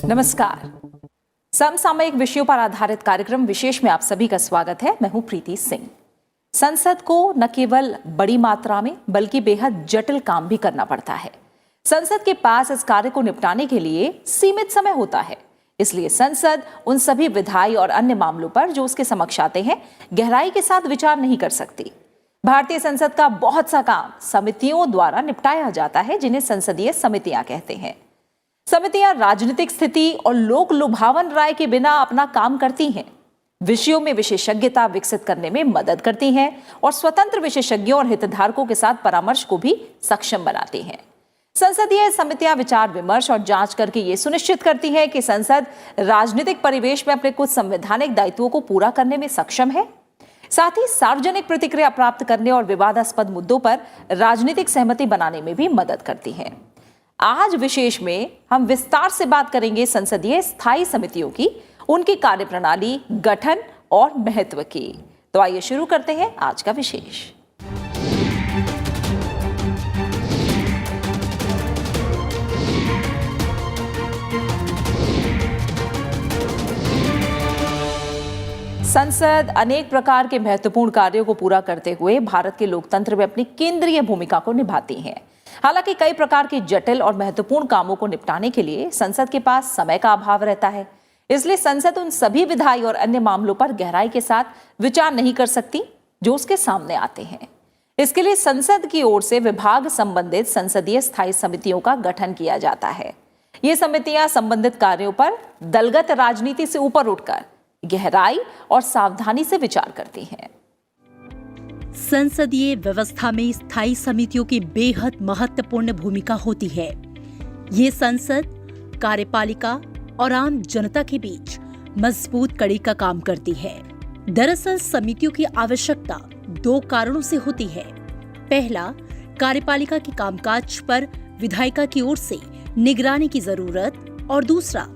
नमस्कार। समसामयिक विषयों पर आधारित कार्यक्रम विशेष में आप सभी का स्वागत है। मैं हूं प्रीति सिंह। संसद को न केवल बड़ी मात्रा में बल्कि बेहद जटिल काम भी करना पड़ता है। संसद के पास इस कार्य को निपटाने के लिए सीमित समय होता है। इसलिए संसद उन सभी विधायी और अन्य मामलों पर जो उसके समक्ष आते हैं गहराई के साथ विचार नहीं कर सकती। भारतीय संसद का बहुत सा काम समितियों द्वारा निपटाया जाता है, जिन्हें संसदीय समितियां कहते हैं। समितियां राजनीतिक स्थिति और लोक लुभावन राय के बिना अपना काम करती हैं, विषयों में विशेषज्ञता विकसित करने में मदद करती हैं और स्वतंत्र विशेषज्ञों और हितधारकों के साथ परामर्श को भी सक्षम बनाती हैं। संसदीय समितियां विचार विमर्श और जांच करके ये सुनिश्चित करती हैं कि संसद राजनीतिक परिवेश में अपने कुछ संवैधानिक दायित्वों को पूरा करने में सक्षम है। साथ ही सार्वजनिक प्रतिक्रिया प्राप्त करने और विवादास्पद मुद्दों पर राजनीतिक सहमति बनाने में भी मदद करती है। आज विशेष में हम विस्तार से बात करेंगे संसदीय स्थायी समितियों की, उनकी कार्यप्रणाली, गठन और महत्व की। तो आइए शुरू करते हैं आज का विशेष। संसद अनेक प्रकार के महत्वपूर्ण कार्यों को पूरा करते हुए भारत के लोकतंत्र में अपनी केंद्रीय भूमिका को निभाती है। हालांकि कई प्रकार के जटिल और महत्वपूर्ण कामों को निपटाने के लिए संसद के पास समय का अभाव रहता है। इसलिए संसद उन सभी विधायी और अन्य मामलों पर गहराई के साथ विचार नहीं कर सकती जो उसके सामने आते हैं। इसके लिए संसद की ओर से विभाग संबंधित संसदीय स्थायी समितियों का गठन किया जाता है। ये समितियां संबंधित कार्यों पर दलगत राजनीति से ऊपर उठकर गहराई और सावधानी से विचार करती हैं। संसदीय व्यवस्था में स्थायी समितियों की बेहद महत्वपूर्ण भूमिका होती है। ये संसद, कार्यपालिका और आम जनता के बीच मजबूत कड़ी का काम करती है। दरअसल समितियों की आवश्यकता दो कारणों से होती है। पहला, कार्यपालिका के कामकाज पर विधायिका की ओर से निगरानी की जरूरत, और दूसरा,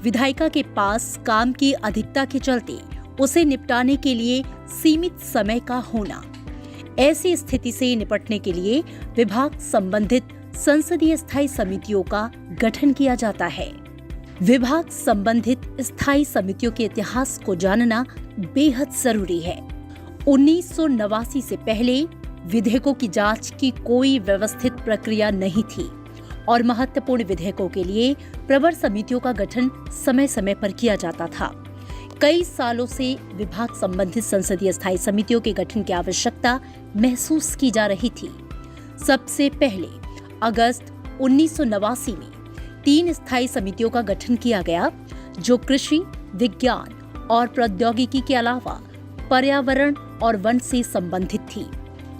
विधायिका के पास काम की अधिकता के चलते उसे निपटाने के लिए सीमित समय का होना। ऐसी स्थिति से निपटने के लिए विभाग संबंधित संसदीय स्थायी समितियों का गठन किया जाता है। विभाग संबंधित स्थायी समितियों के इतिहास को जानना बेहद जरूरी है। 1989 से पहले विधेयकों की जांच की कोई व्यवस्थित प्रक्रिया नहीं थी और महत्वपूर्ण विधेयकों के लिए प्रवर समितियों का गठन समय समय पर किया जाता था। कई सालों से विभाग संबंधित संसदीय स्थायी समितियों के गठन की आवश्यकता महसूस की जा रही थी। सबसे पहले अगस्त 1989 में 3 स्थायी समितियों का गठन किया गया, जो कृषि, विज्ञान और प्रौद्योगिकी के अलावा पर्यावरण और वन से संबंधित थी।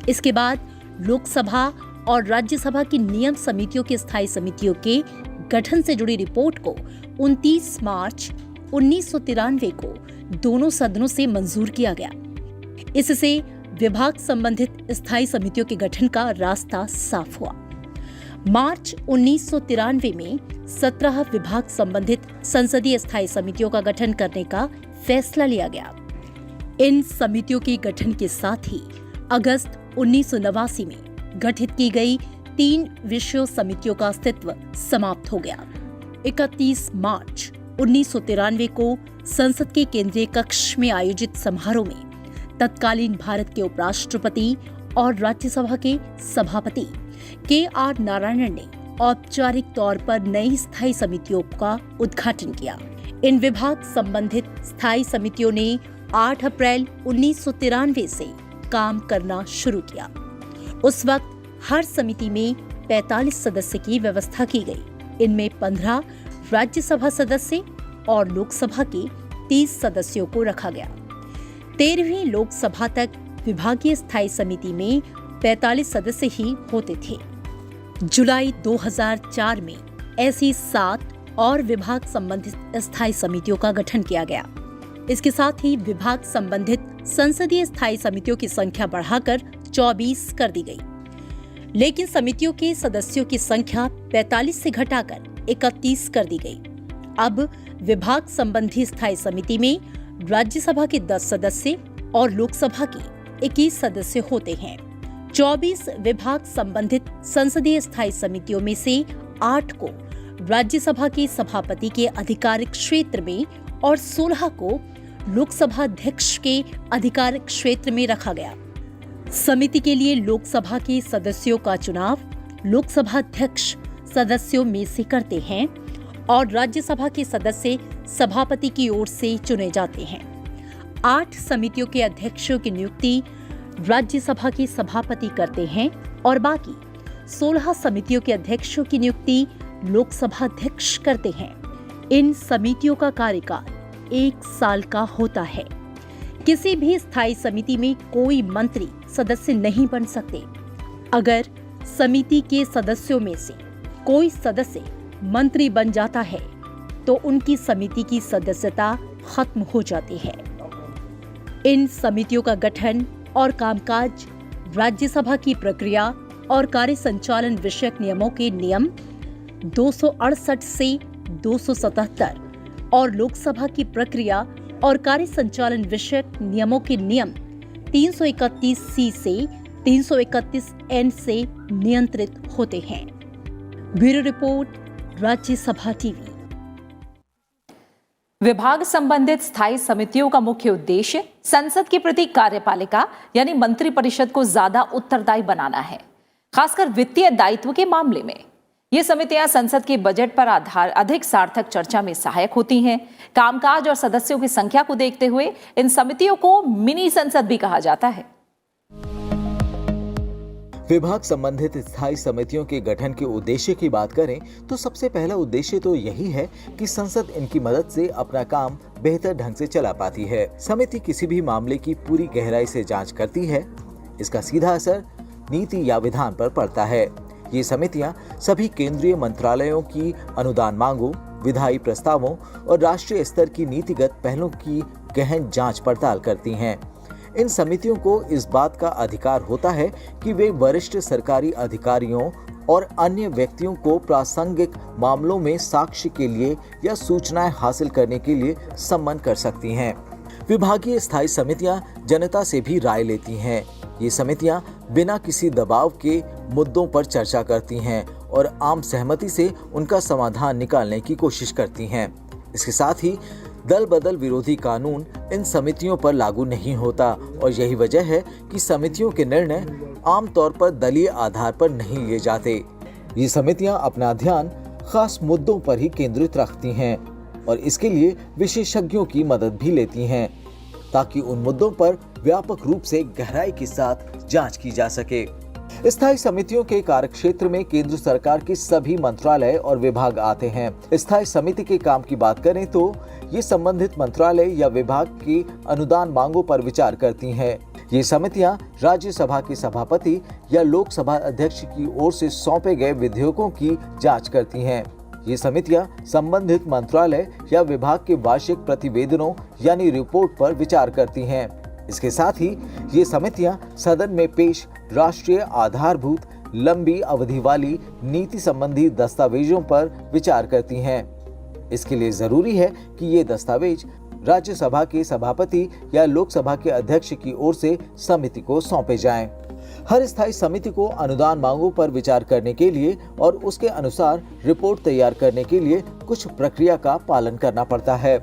इसके बाद लोकसभा और राज्यसभा की नियम समितियों की स्थायी समितियों के गठन से जुड़ी रिपोर्ट को 29 मार्च 1993 को दोनों सदनों से मंजूर किया गया। इससे विभाग संबंधित स्थायी समितियों के गठन का रास्ता साफ हुआ। मार्च 1993 में 17 विभाग संबंधित संसदीय स्थायी समितियों का गठन करने का फैसला लिया गया। इन समितियों के गठन के साथ ही अगस्त 1989 में गठित की गई 3 विषय समितियों का अस्तित्व समाप्त हो गया। 31 मार्च 1993 को संसद के केंद्रीय कक्ष में आयोजित समारोह में तत्कालीन भारत के उपराष्ट्रपति और राज्यसभा के सभापति के.आर. नारायणन ने औपचारिक तौर पर नई स्थायी समितियों का उद्घाटन किया। इन विभाग संबंधित स्थायी समितियों ने 8 अप्रैल 1993 से काम करना शुरू किया। उस वक्त हर समिति में 45 सदस्य की व्यवस्था की गई। इनमें 15 राज्यसभा सदस्य और लोकसभा के 30 सदस्यों को रखा गया। 13वीं लोकसभा तक विभागीय स्थायी समिति में 45 सदस्य ही होते थे। जुलाई 2004 में ऐसी 7 और विभाग संबंधित स्थायी समितियों का गठन किया गया। इसके साथ ही विभाग संबंधित संसदीय स्थायी समितियों की संख्या बढ़ाकर 24 कर दी गई। लेकिन समितियों के सदस्यों की संख्या 45 से घटाकर 31 कर दी गई। अब विभाग संबंधी स्थायी समिति में राज्यसभा के 10 सदस्य और लोकसभा के 21 सदस्य होते हैं। 24 विभाग संबंधित संसदीय स्थायी समितियों में से 8 को राज्यसभा के सभापति के आधिकारिक क्षेत्र में और 16 को लोकसभा अध्यक्ष के आधिकारिक क्षेत्र में रखा गया। समिति के लिए लोकसभा के सदस्यों का चुनाव लोकसभा अध्यक्ष सदस्यों में से करते हैं और राज्यसभा के सदस्य सभापति की ओर से चुने जाते हैं। 8 समितियों के अध्यक्षों की नियुक्ति राज्यसभा के सभापति करते हैं और बाकी 16 समितियों के अध्यक्षों की नियुक्ति लोकसभा अध्यक्ष करते हैं। इन समितियों का कार्यकाल 1 साल का होता है। किसी भी स्थायी समिति में कोई मंत्री सदस्य नहीं बन सकते। अगर समिति के सदस्यों में से कोई सदस्य मंत्री बन जाता है तो उनकी समिति की सदस्यता खत्म हो जाती है। इन समितियों का गठन और कामकाज राज्यसभा की प्रक्रिया और कार्य संचालन विषयक नियमों के नियम 268 से 277 और लोकसभा की प्रक्रिया और कार्य संचालन विषयक नियमों के नियम 331 सी से 331 एन से नियंत्रित होते हैं। Bureau report, Rajya Sabha TV. विभाग संबंधित स्थायी समितियों का मुख्य उद्देश्य संसद के प्रति कार्यपालिका यानी मंत्रिपरिषद को ज्यादा उत्तरदायी बनाना है, खासकर वित्तीय दायित्व के मामले में। ये समितियां संसद के बजट पर अधिक सार्थक चर्चा में सहायक होती हैं। कामकाज और सदस्यों की संख्या को देखते हुए इन समितियों को मिनी संसद भी कहा जाता है। विभाग संबंधित स्थायी समितियों के गठन के उद्देश्य की बात करें तो सबसे पहला उद्देश्य तो यही है कि संसद इनकी मदद से अपना काम बेहतर ढंग से चला पाती है। समिति किसी भी मामले की पूरी गहराई से जांच करती है। इसका सीधा असर नीति या विधान पर पड़ता है। ये समितियां सभी केंद्रीय मंत्रालयों की अनुदान मांगों, विधायी प्रस्तावों और राष्ट्रीय स्तर की नीतिगत पहलों की गहन जांच पड़ताल करती हैं। इन समितियों को इस बात का अधिकार होता है कि वे वरिष्ठ सरकारी अधिकारियों और अन्य व्यक्तियों को प्रासंगिक मामलों में साक्ष्य के लिए या सूचनाएं हासिल करने के लिए सम्मन कर सकती हैं। विभागीय स्थायी समितियां जनता से भी राय लेती हैं। ये समितियां बिना किसी दबाव के मुद्दों पर चर्चा करती हैं और आम सहमति से उनका समाधान निकालने की कोशिश करती हैं। इसके साथ ही दल बदल विरोधी कानून इन समितियों पर लागू नहीं होता और यही वजह है कि समितियों के निर्णय आमतौर पर दलीय आधार पर नहीं लिए जाते। ये समितियां अपना ध्यान खास मुद्दों पर ही केंद्रित रखती हैं और इसके लिए विशेषज्ञों की मदद भी लेती हैं ताकि उन मुद्दों पर व्यापक रूप से गहराई के साथ जांच की जा सके। स्थायी समितियों के कार्यक्षेत्र में केंद्र सरकार के सभी मंत्रालय और विभाग आते हैं। स्थायी समिति के काम की बात करें तो ये संबंधित मंत्रालय या विभाग की अनुदान मांगों पर विचार करती हैं। ये समितियां राज्यसभा के सभापति या लोकसभा अध्यक्ष की ओर से सौंपे गए विधेयकों की जांच करती हैं। ये समितियां संबंधित मंत्रालय या विभाग के वार्षिक प्रतिवेदनों यानी रिपोर्ट पर विचार करती हैं। इसके साथ ही ये समितियां सदन में पेश राष्ट्रीय आधारभूत लंबी अवधि वाली नीति संबंधी दस्तावेजों पर विचार करती हैं। इसके लिए जरूरी है कि ये दस्तावेज राज्यसभा के सभापति या लोकसभा के अध्यक्ष की ओर से समिति को सौंपे जाएं। हर स्थायी समिति को अनुदान मांगों पर विचार करने के लिए और उसके अनुसार रिपोर्ट तैयार करने के लिए कुछ प्रक्रिया का पालन करना पड़ता है।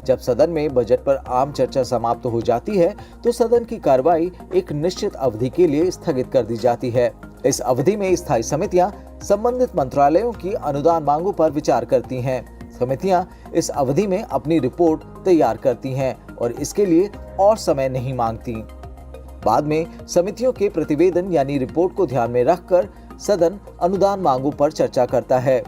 जब सदन में बजट पर आम चर्चा समाप्त हो जाती है तो सदन की कार्रवाई एक निश्चित अवधि के लिए स्थगित कर दी जाती है। इस अवधि में स्थायी समितियां संबंधित मंत्रालयों की अनुदान मांगों पर विचार करती हैं। समितियां इस अवधि में अपनी रिपोर्ट तैयार करती हैं और इसके लिए और समय नहीं मांगती। बाद में समितियों के प्रतिवेदन यानी रिपोर्ट को ध्यान में रखकर सदन अनुदान मांगों पर चर्चा करता है।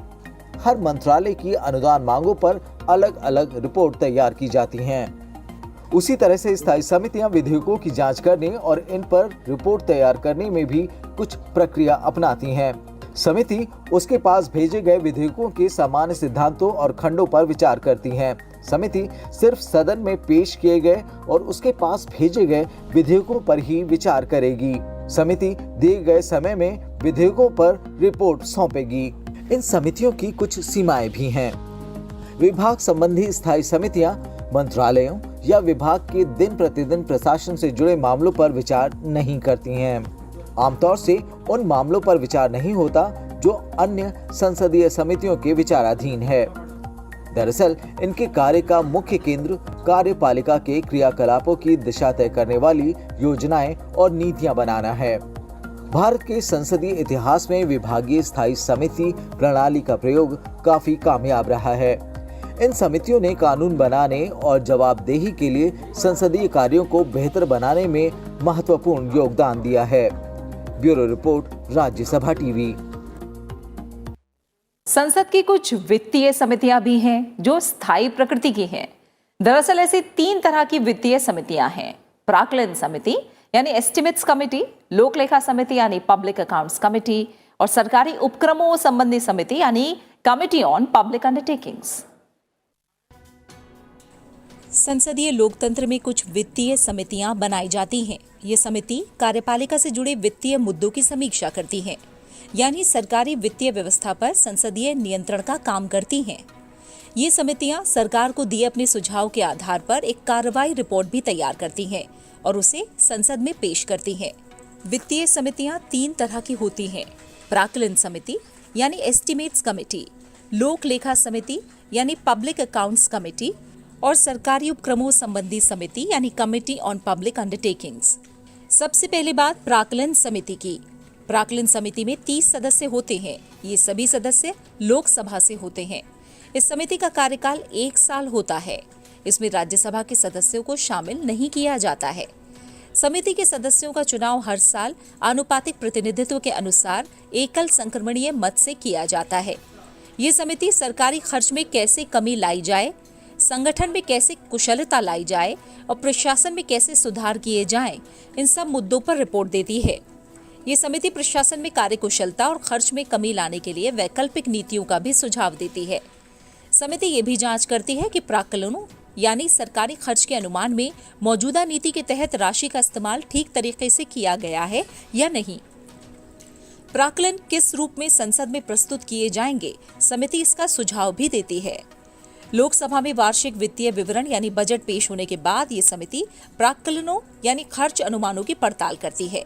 हर मंत्रालय की अनुदान मांगों पर अलग अलग रिपोर्ट तैयार की जाती हैं। उसी तरह से स्थायी समितियां विधेयकों की जांच करने और इन पर रिपोर्ट तैयार करने में भी कुछ प्रक्रिया अपनाती हैं। समिति उसके पास भेजे गए विधेयकों के सामान्य सिद्धांतों और खंडों पर विचार करती है। समिति सिर्फ सदन में पेश किए गए और उसके पास भेजे गए विधेयकों पर ही विचार करेगी। समिति दिए गए समय में विधेयकों पर रिपोर्ट सौंपेगी। इन समितियों की कुछ सीमाएं भी हैं। विभाग संबंधी स्थायी समितियां मंत्रालयों या विभाग के दिन प्रतिदिन प्रशासन से जुड़े मामलों पर विचार नहीं करती हैं। आमतौर से उन मामलों पर विचार नहीं होता जो अन्य संसदीय समितियों के विचाराधीन है। दरअसल इनके कार्य का मुख्य केंद्र कार्यपालिका के क्रियाकलापों की दिशा तय करने वाली योजनाएं और नीतियां बनाना है। भारत के संसदीय इतिहास में विभागीय स्थायी समिति प्रणाली का प्रयोग काफी कामयाब रहा है। इन समितियों ने कानून बनाने और जवाबदेही के लिए संसदीय कार्यों को बेहतर बनाने में महत्वपूर्ण योगदान दिया है। Bureau report, Rajya Sabha TV. संसद की कुछ वित्तीय समितियां भी हैं जो स्थायी प्रकृति की हैं। दरअसल ऐसी 3 तरह की वित्तीय समितियां हैं। प्राक्कलन समिति यानी एस्टिमेट्स कमेटी, लोक लेखा समिति यानी पब्लिक अकाउंट्स कमेटी और सरकारी उपक्रमों संबंधी समिति यानी कमिटी ऑन पब्लिक अंडरटेकिंग्स। संसदीय लोकतंत्र में कुछ वित्तीय समितियां बनाई जाती हैं। ये समिति कार्यपालिका से जुड़े वित्तीय मुद्दों की समीक्षा करती हैं, यानी सरकारी वित्तीय व्यवस्था पर संसदीय नियंत्रण का काम करती हैं। ये समितियां सरकार को दिए अपने सुझाव के आधार पर एक कार्रवाई रिपोर्ट भी तैयार करती हैं और उसे संसद में पेश करती हैं। वित्तीय समितियां 3 तरह की होती हैं। प्राक्कलन समिति यानी एस्टिमेट्स कमेटी, लोक लेखा समिति यानी पब्लिक अकाउंट्स कमेटी और सरकारी उपक्रमों संबंधी समिति यानी कमिटी ऑन पब्लिक अंडरटेकिंग्स। सबसे पहले बात प्राक्कलन समिति की। प्राक्कलन समिति में 30 सदस्य होते हैं। ये सभी सदस्य लोकसभा से होते हैं। इस समिति का कार्यकाल 1 साल होता है। इसमें राज्यसभा के सदस्यों को शामिल नहीं किया जाता है। समिति के सदस्यों का चुनाव हर साल आनुपातिक प्रतिनिधित्व के अनुसार एकल संक्रमणीय मत से किया जाता है। ये समिति सरकारी खर्च में कैसे कमी लाई जाए, संगठन में कैसे कुशलता लाई जाए और प्रशासन में कैसे सुधार किए जाएं, इन सब मुद्दों पर रिपोर्ट देती है। ये समिति प्रशासन में कार्यकुशलता और खर्च में कमी लाने के लिए वैकल्पिक नीतियों का भी सुझाव देती है। समिति ये भी जांच करती है कि प्राक्कलनों यानी सरकारी खर्च के अनुमान में मौजूदा नीति के तहत राशि का इस्तेमाल ठीक तरीके से किया गया है या नहीं। प्राक्कलन किस रूप में संसद में प्रस्तुत किए जाएंगे, समिति इसका सुझाव भी देती है। लोकसभा में वार्षिक वित्तीय विवरण यानी बजट पेश होने के बाद ये समिति प्राक्कलनों यानी खर्च अनुमानों की पड़ताल करती है।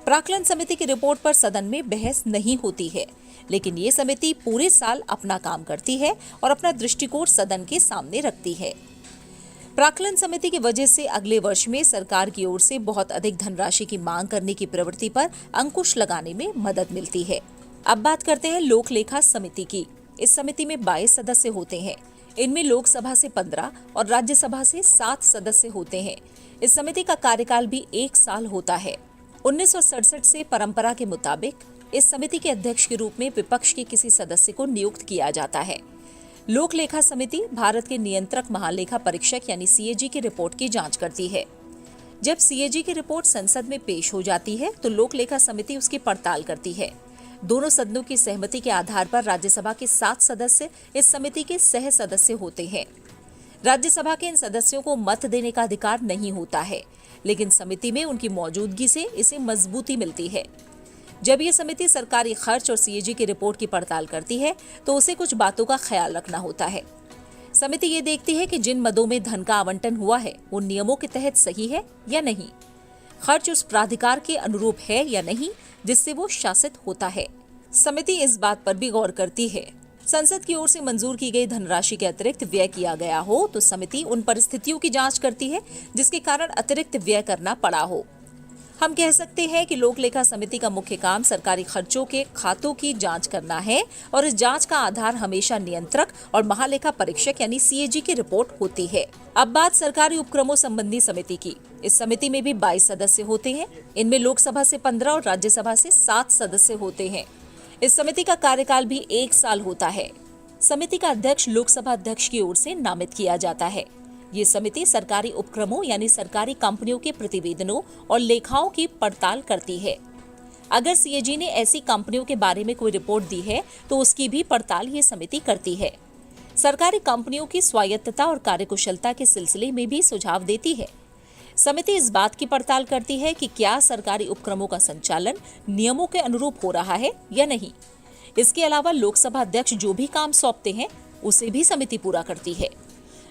प्राक्कलन समिति की रिपोर्ट पर सदन में बहस नहीं होती है, लेकिन ये समिति पूरे साल अपना काम करती है और अपना दृष्टिकोण सदन के सामने रखती है। प्राक्कलन समिति की वजह से अगले वर्ष में सरकार की ओर से बहुत अधिक धनराशि की मांग करने की प्रवृत्ति पर अंकुश लगाने में मदद मिलती है। अब बात करते हैं लोक लेखा समिति की। इस समिति में 22 सदस्य होते हैं। इनमें लोकसभा से 15 और राज्यसभा से 7 सदस्य होते हैं। इस समिति का कार्यकाल भी 1 साल होता है। 1967 से परंपरा के मुताबिक इस समिति के अध्यक्ष के रूप में विपक्ष के किसी सदस्य को नियुक्त किया जाता है। लोक लेखा समिति भारत के नियंत्रक महालेखा परीक्षक यानी सीएजी की रिपोर्ट की जांच करती है। जब सीएजी की रिपोर्ट संसद में पेश हो जाती है तो लोक लेखा समिति उसकी पड़ताल करती है। दोनों सदनों की सहमति के आधार पर राज्यसभा के 7 सदस्य इस समिति के सह सदस्य होते हैं। राज्यसभा के इन सदस्यों को मत देने का अधिकार नहीं होता है, लेकिन समिति में उनकी मौजूदगी से इसे मजबूती मिलती है। जब ये समिति सरकारी खर्च और सीएजी की रिपोर्ट की पड़ताल करती है तो उसे कुछ बातों का ख्याल रखना होता है। समिति ये देखती है कि जिन मदों में धन का आवंटन हुआ है वो नियमों के तहत सही है या नहीं, खर्च उस प्राधिकार के अनुरूप है या नहीं जिससे वो शासित होता है। समिति इस बात पर भी गौर करती है संसद की ओर से मंजूर की गई धनराशि के अतिरिक्त व्यय किया गया हो तो समिति उन परिस्थितियों की जांच करती है जिसके कारण अतिरिक्त व्यय करना पड़ा हो। हम कह सकते हैं कि लोक लेखा समिति का मुख्य काम सरकारी खर्चों के खातों की जांच करना है और इस जांच का आधार हमेशा नियंत्रक और महालेखा परीक्षक यानी सीएजी की रिपोर्ट होती है। अब बात सरकारी उपक्रमों संबंधी समिति की। इस समिति में भी 22 सदस्य होते हैं। इनमें लोकसभा से 15 और राज्यसभा से 7 सदस्य होते हैं। इस समिति का कार्यकाल भी 1 साल होता है। समिति का अध्यक्ष लोकसभा अध्यक्ष की ओर से नामित किया जाता है। ये समिति सरकारी उपक्रमों यानी सरकारी कंपनियों के प्रतिवेदनों और लेखाओं की पड़ताल करती है। अगर सीएजी ने ऐसी कंपनियों के बारे में कोई रिपोर्ट दी है तो उसकी भी पड़ताल ये समिति करती है। सरकारी कंपनियों की स्वायत्तता और कार्यकुशलता के सिलसिले में भी सुझाव देती है। समिति इस बात की पड़ताल करती है कि क्या सरकारी उपक्रमों का संचालन नियमों के अनुरूप हो रहा है या नहीं। इसके अलावा लोकसभा अध्यक्ष जो भी काम सौंपते हैं उसे भी समिति पूरा करती है।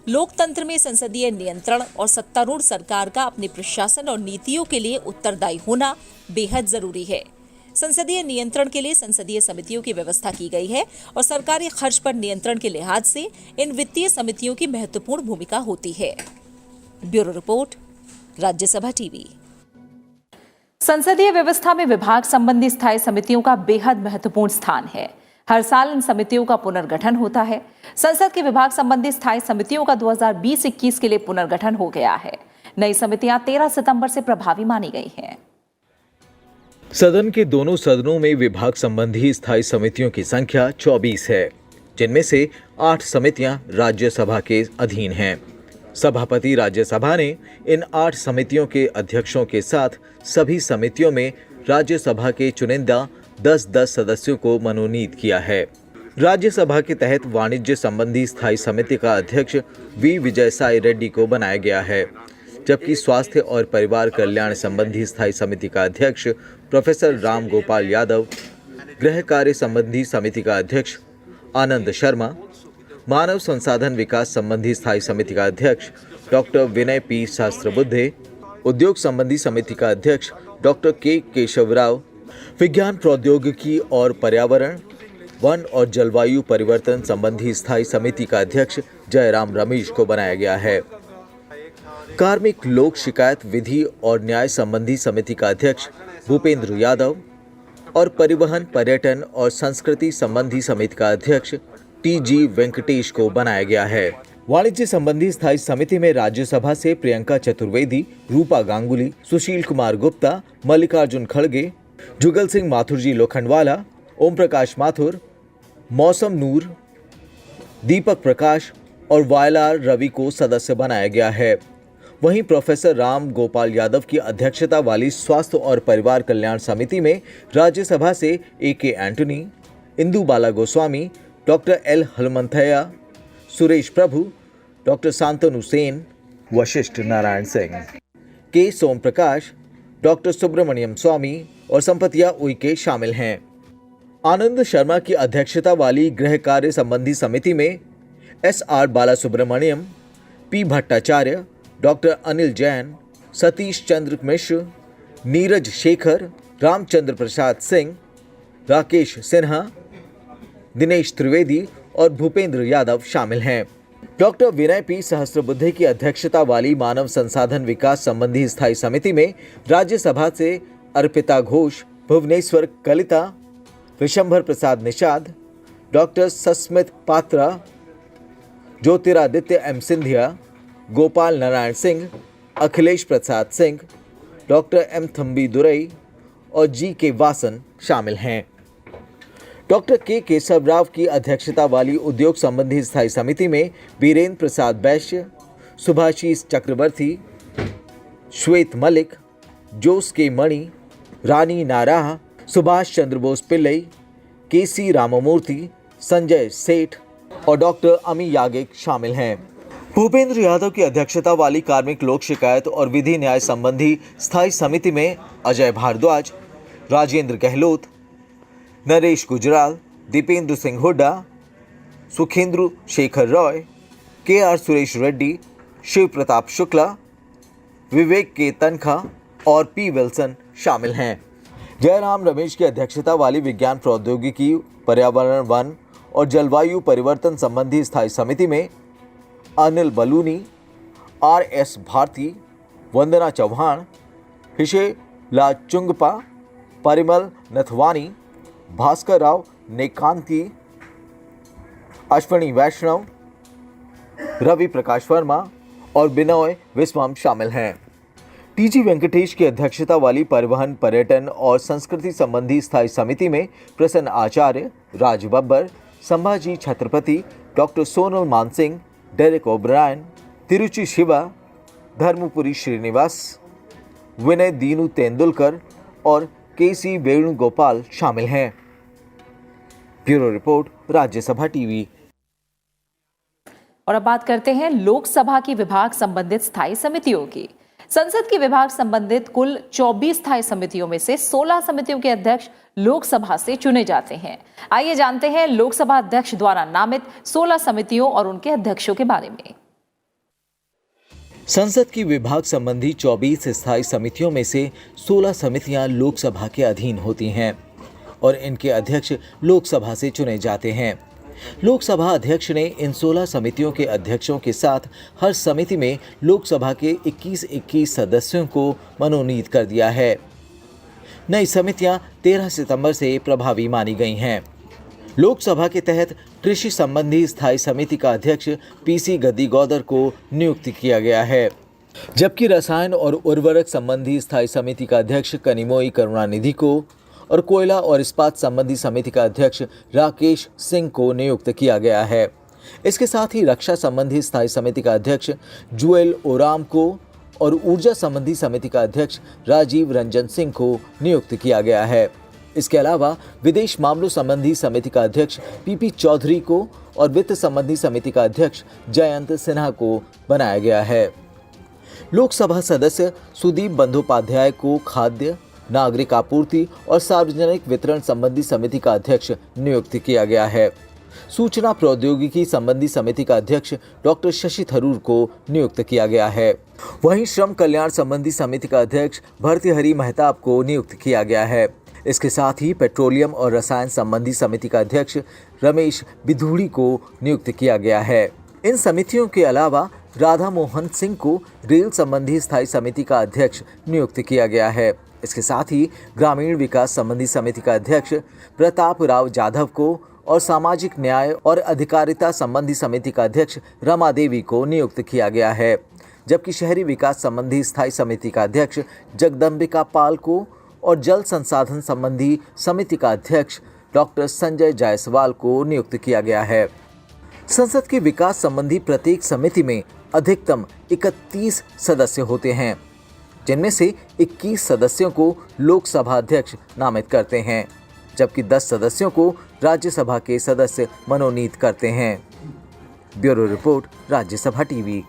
लोकतंत्र में संसदीय नियंत्रण और सत्तारूढ़ सरकार का अपने प्रशासन और नीतियों के लिए उत्तरदायी होना बेहद जरूरी है। संसदीय नियंत्रण के लिए संसदीय समितियों की व्यवस्था की गई है और सरकारी खर्च पर नियंत्रण के लिहाज से इन वित्तीय समितियों की महत्वपूर्ण भूमिका होती है। Bureau report, Rajya Sabha TV. संसदीय व्यवस्था में विभाग संबंधी स्थायी समितियों का बेहद महत्वपूर्ण स्थान है। हर साल इन समितियों का पुनर्गठन होता है। संसद की विभाग संबंधी स्थायी समितियों का 2020-21 के लिए पुनर्गठन हो गया है। नई समितियां 13 सितंबर से प्रभावी मानी गई हैं। सदन के दोनों सदनों में विभाग संबंधी स्थायी समितियों की संख्या 24 है, जिनमें से 8 समितियां राज्यसभा के अधीन हैं। सभापति राज्यसभा ने इन 8 समितियों के अध्यक्षों के साथ सभी समितियों में राज्यसभा के चुनिंदा 10-10 सदस्यों को मनोनीत किया है। राज्यसभा के तहत वाणिज्य संबंधी स्थायी समिति का अध्यक्ष वी विजय साई रेड्डी को बनाया गया है, जबकि स्वास्थ्य और परिवार कल्याण संबंधी स्थायी समिति का अध्यक्ष प्रोफेसर राम गोपाल यादव, गृह कार्य संबंधी समिति का अध्यक्ष आनंद शर्मा, मानव संसाधन विकास संबंधी स्थायी समिति का अध्यक्ष डॉक्टर विनय पी सहस्त्रबुद्धे, उद्योग संबंधी समिति का अध्यक्ष डॉक्टर के केशव राव, विज्ञान प्रौद्योगिकी और पर्यावरण, वन और जलवायु परिवर्तन संबंधी स्थायी समिति का अध्यक्ष जयराम रमेश को बनाया गया है। कार्मिक लोक शिकायत विधि और न्याय संबंधी समिति का अध्यक्ष भूपेंद्र यादव और परिवहन, पर्यटन और संस्कृति संबंधी समिति का अध्यक्ष टी.जी. वेंकटेश को बनाया गया है। वाणिज्य संबंधी स्थायी समिति में राज्यसभा से प्रियंका चतुर्वेदी, रूपा गांगुली, सुशील कुमार गुप्ता, मल्लिकार्जुन खड़गे, जुगल सिंह माथुर जी लोखंडवाला, ओम प्रकाश माथुर, मौसम नूर, दीपक प्रकाश और वायलार रवि को सदस्य बनाया गया है। वहीं प्रोफेसर राम गोपाल यादव की अध्यक्षता वाली स्वास्थ्य और परिवार कल्याण समिति में राज्यसभा से ए.के. एंटनी, इंदु बाला गोस्वामी, डॉक्टर एल हनुमंथैया, सुरेश प्रभु, डॉक्टर शांतनु सेन, वशिष्ठ नारायण सिंह, के सोम प्रकाश, डॉक्टर सुब्रमण्यम स्वामी और संपतिया उइके शामिल हैं। आनंद शर्मा की अध्यक्षता वाली गृह कार्य संबंधी समिति में S R. Balasubramaniam, P. Bhattacharya, doctor Anil Jain, Satish Chandra Mishra, Neeraj Shekhar, Ramchandra Prasad Singh, Rakesh Sinha, Dinesh Trivedi और भूपेंद्र यादव शामिल हैं। डॉक्टर विनय पी सहस्त्रबुद्धे की अध्यक्षता वाली मानव संसाधन विकास संबंधी स्थायी समिति में राज्यसभा से Arpita Ghosh, Bhubaneswar Kalita, Vishambhar Prasad Nishad, doctor Sasmit Patra, Jyotiraditya M Scindia, Gopal Narayan Singh, Akhilesh Prasad Singh, doctor M Thambi Durai और जी.के. वासन शामिल हैं। डॉक्टर के केशव राव की अध्यक्षता वाली उद्योग संबंधी स्थायी समिति में बीरेंद्र प्रसाद वैश्य, सुभाषीष चक्रवर्ती, श्वेत मलिक, जोस के मणि, रानी नाराह, सुभाष चंद्र बोस पिल्लई, के.सी. राममूर्ति, संजय सेठ और डॉक्टर अमी याज्ञिक शामिल हैं। भूपेंद्र यादव की अध्यक्षता वाली कार्मिक लोक शिकायत और विधि न्याय संबंधी स्थायी समिति में अजय भारद्वाज, राजेंद्र गहलोत, नरेश गुजराल, दीपेंद्र सिंह हुड्डा, सुखेंद्र शेखर रॉय, के.आर. सुरेश रेड्डी, शिव प्रताप शुक्ला, विवेक के तनखा और पी. विल्सन शामिल हैं। जयराम रमेश की अध्यक्षता वाली विज्ञान प्रौद्योगिकी, पर्यावरण, वन और जलवायु परिवर्तन संबंधी स्थायी समिति में अनिल बलूनी, आर.एस. भारती, वंदना चौहान, हिशेला चुंगपा, परिमल नथवानी, भास्कर राव नेकांती, अश्विनी वैष्णव, रवि प्रकाश वर्मा और बिनोय विस्वम शामिल हैं। टी.जी. वेंकटेश की अध्यक्षता वाली परिवहन, पर्यटन और संस्कृति संबंधी स्थायी समिति में Prasanna Acharya, Raj Babbar, Sambhaji Chhatrapati, doctor Sonal Mansingh, Derek O'Brien, Tiruchi Siva, Dharmapuri Srinivas, Vinay Dinu Tendulkar और के.सी. वेणुगोपाल शामिल हैं। Bureau report, Rajya Sabha TV. और अब बात करते हैं लोकसभा की विभाग संबंधित स्थायी समितियों की। संसद की विभाग संबंधित कुल 24 स्थायी समितियों में से 16 समितियों के अध्यक्ष लोकसभा से चुने जाते हैं। आइए जानते हैं लोकसभा अध्यक्ष द्वारा नामित 16 समितियों और उनके अध्यक्षों के बारे में। संसद की विभाग संबंधी 24 स्थायी समितियों में से 16 समितियां लोकसभा के अधीन होती हैं और इनके अध्यक्ष लोकसभा से चुने जाते हैं। लोकसभा अध्यक्ष ने इन 16 समितियों के अध्यक्षों के साथ हर समिति में लोकसभा के 21 सदस्यों को मनोनीत कर दिया है। नई समितियां 13 सितंबर से प्रभावी मानी गई हैं। लोकसभा के तहत कृषि संबंधी स्थायी समिति का अध्यक्ष पीसी गद्दीगौदर को नियुक्त किया गया है, जबकि रसायन और उर्वरक संबंधी स्थायी समिति का अध्यक्ष कनिमोई करुणानिधि को और कोयला और इस्पात संबंधी समिति का अध्यक्ष राकेश सिंह को नियुक्त किया गया है। इसके साथ ही रक्षा संबंधी स्थायी समिति का अध्यक्ष जुएल ओराम को और ऊर्जा संबंधी समिति का अध्यक्ष राजीव रंजन सिंह को नियुक्त किया गया है। इसके अलावा विदेश मामलों संबंधी समिति का अध्यक्ष पीपी चौधरी को और वित्त संबंधी समिति का अध्यक्ष जयंत सिन्हा को बनाया गया है। लोकसभा सदस्य सुदीप बंदोपाध्याय को खाद्य, नागरिक आपूर्ति और सार्वजनिक वितरण संबंधी समिति का अध्यक्ष नियुक्त किया गया है। सूचना प्रौद्योगिकी संबंधी समिति का अध्यक्ष डॉक्टर शशि थरूर को नियुक्त किया गया है। वहीं श्रम कल्याण संबंधी समिति का अध्यक्ष भर्तृहरि मेहताब को नियुक्त किया गया है। इसके साथ ही पेट्रोलियम और रसायन संबंधी समिति का अध्यक्ष रमेश बिधूड़ी को नियुक्त किया गया है। इन समितियों के अलावा राधा मोहन सिंह को रेल संबंधी स्थायी समिति का अध्यक्ष नियुक्त किया गया है। इसके साथ ही ग्रामीण विकास संबंधी समिति का अध्यक्ष प्रताप राव जाधव को और सामाजिक न्याय और अधिकारिता संबंधी समिति का अध्यक्ष रमा देवी को नियुक्त किया गया है, जबकि शहरी विकास संबंधी स्थायी समिति का अध्यक्ष जगदम्बिका पाल को और जल संसाधन संबंधी समिति का अध्यक्ष डॉक्टर संजय जायसवाल को नियुक्त किया गया है। संसद के विकास संबंधी प्रत्येक समिति में अधिकतम 31 सदस्य होते हैं, जिनमें से 21 सदस्यों को लोकसभा अध्यक्ष नामित करते हैं, जबकि 10 सदस्यों को राज्यसभा के सदस्य मनोनीत करते हैं। Bureau report, Rajya Sabha TV.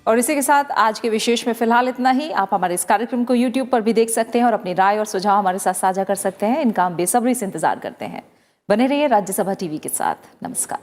और इसी के साथ आज के विशेष में फिलहाल इतना ही। आप हमारे इस कार्यक्रम को YouTube पर भी देख सकते हैं और अपनी राय और सुझाव हमारे साथ साझा कर सकते हैं। इनका हम बेसब्री से इंतजार करते हैं। बने रहिए राज्यसभा टीवी के साथ। नमस्कार।